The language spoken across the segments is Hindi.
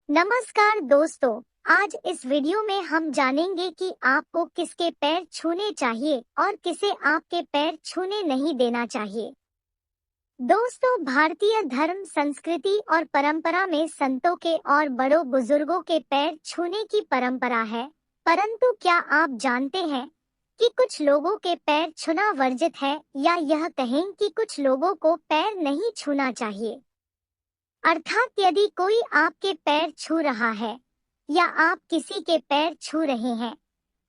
नमस्कार दोस्तों, आज इस वीडियो में हम जानेंगे कि आपको किसके पैर छूने चाहिए और किसे आपके पैर छूने नहीं देना चाहिए। दोस्तों, भारतीय धर्म, संस्कृति और परंपरा में संतों के और बड़ों बुजुर्गों के पैर छूने की परंपरा है। परंतु क्या आप जानते हैं कि कुछ लोगों के पैर छूना वर्जित है, या यह कहें कि कुछ लोगों को पैर नहीं छूना चाहिए। अर्थात यदि कोई आपके पैर छू रहा है या आप किसी के पैर छू रहे हैं,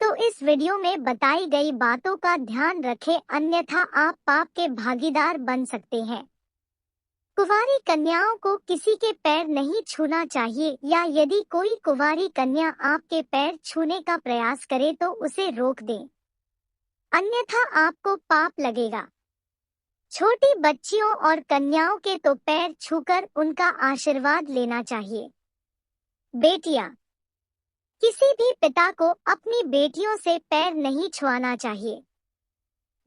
तो इस वीडियो में बताई गई बातों का ध्यान रखें, अन्यथा आप पाप के भागीदार बन सकते हैं। कुंवारी कन्याओं को किसी के पैर नहीं छूना चाहिए, या यदि कोई कुंवारी कन्या आपके पैर छूने का प्रयास करे तो उसे रोक दें, अन्यथा आपको पाप लगेगा। छोटी बच्चियों और कन्याओं के तो पैर छूकर उनका आशीर्वाद लेना चाहिए। बेटियां, किसी भी पिता को अपनी बेटियों से पैर नहीं छुआना चाहिए।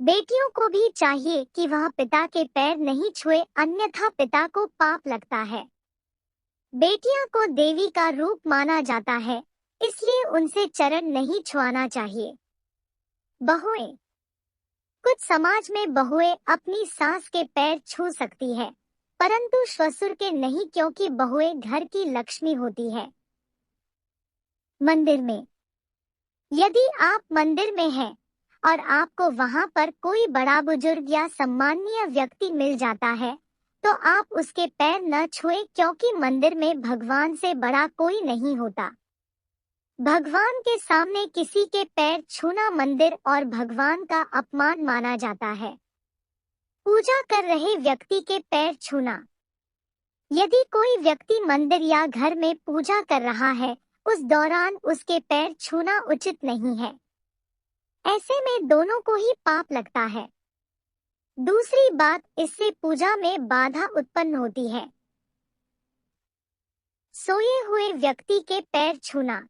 बेटियों को भी चाहिए कि वह पिता के पैर नहीं छुए, अन्यथा पिता को पाप लगता है। बेटियां को देवी का रूप माना जाता है, इसलिए उनसे चरण नहीं छुआना चाहिए। बहुएं, कुछ समाज में बहुएं अपनी सास के पैर छू सकती है, परंतु ससुर के नहीं, क्योंकि बहुएं घर की लक्ष्मी होती है। मंदिर में, यदि आप मंदिर में हैं और आपको वहां पर कोई बड़ा बुजुर्ग या सम्माननीय व्यक्ति मिल जाता है, तो आप उसके पैर न छुएं, क्योंकि मंदिर में भगवान से बड़ा कोई नहीं होता। भगवान के सामने किसी के पैर छूना मंदिर और भगवान का अपमान माना जाता है। पूजा कर रहे व्यक्ति के पैर छूना, यदि कोई व्यक्ति मंदिर या घर में पूजा कर रहा है, उस दौरान उसके पैर छूना उचित नहीं है। ऐसे में दोनों को ही पाप लगता है। दूसरी बात, इससे पूजा में बाधा उत्पन्न होती है। सोए हुए व्यक्ति के पैर छूना,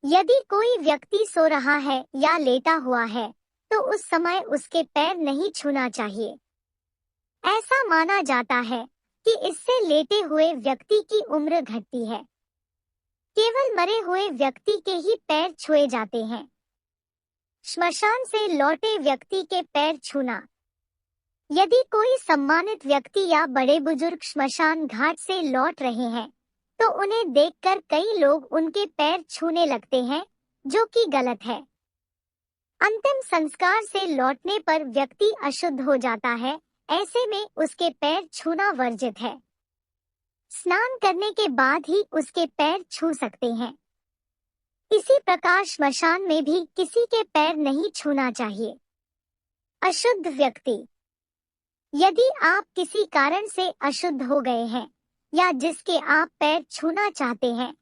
यदि कोई व्यक्ति सो रहा है या लेटा हुआ है, तो उस समय उसके पैर नहीं छूना चाहिए। ऐसा माना जाता है कि इससे लेटे हुए व्यक्ति की उम्र घटती है। केवल मरे हुए व्यक्ति के ही पैर छुए जाते हैं। श्मशान से लौटे व्यक्ति के पैर छूना, यदि कोई सम्मानित व्यक्ति या बड़े बुजुर्ग श्मशान घाट से लौट रहे हैं, तो उन्हें देखकर कई लोग उनके पैर छूने लगते हैं, जो कि गलत है। अंतिम संस्कार से लौटने पर व्यक्ति अशुद्ध हो जाता है, ऐसे में उसके पैर छूना वर्जित है। स्नान करने के बाद ही उसके पैर छू सकते हैं। इसी प्रकार श्मशान में भी किसी के पैर नहीं छूना चाहिए। अशुद्ध व्यक्ति, यदि आप किसी कारण से अशुद्ध हो गए हैं या जिसके आप पैर छूना चाहते हैं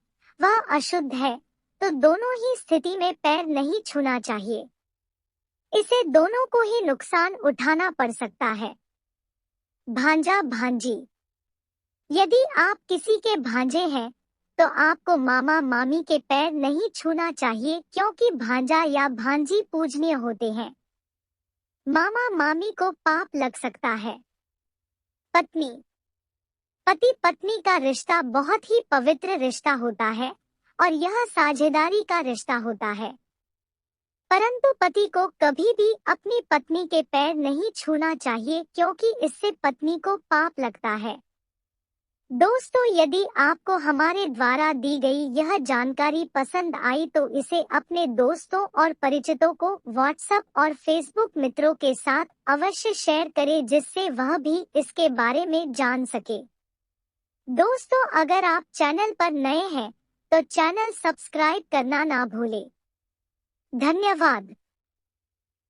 वह अशुद्ध है, तो दोनों ही स्थिति में पैर नहीं छूना चाहिए। इसे दोनों को ही नुकसान उठाना पड़ सकता है। भांजा भांजी, यदि आप किसी के भांजे हैं तो आपको मामा मामी के पैर नहीं छूना चाहिए, क्योंकि भांजा या भांजी पूजनीय होते हैं। मामा मामी को पाप लग सकता है। पत्नी, पति पत्नी का रिश्ता बहुत ही पवित्र रिश्ता होता है और यह साझेदारी का रिश्ता होता है, परंतु पति को कभी भी अपनी पत्नी के पैर नहीं छूना चाहिए, क्योंकि इससे पत्नी को पाप लगता है। दोस्तों, यदि आपको हमारे द्वारा दी गई यह जानकारी पसंद आई तो इसे अपने दोस्तों और परिचितों को व्हाट्सएप और फेसबुक मित्रों के साथ अवश्य शेयर करें, जिससे वह भी इसके बारे में जान सके। दोस्तों, अगर आप चैनल पर नए हैं तो चैनल सब्सक्राइब करना ना भूलें। धन्यवाद।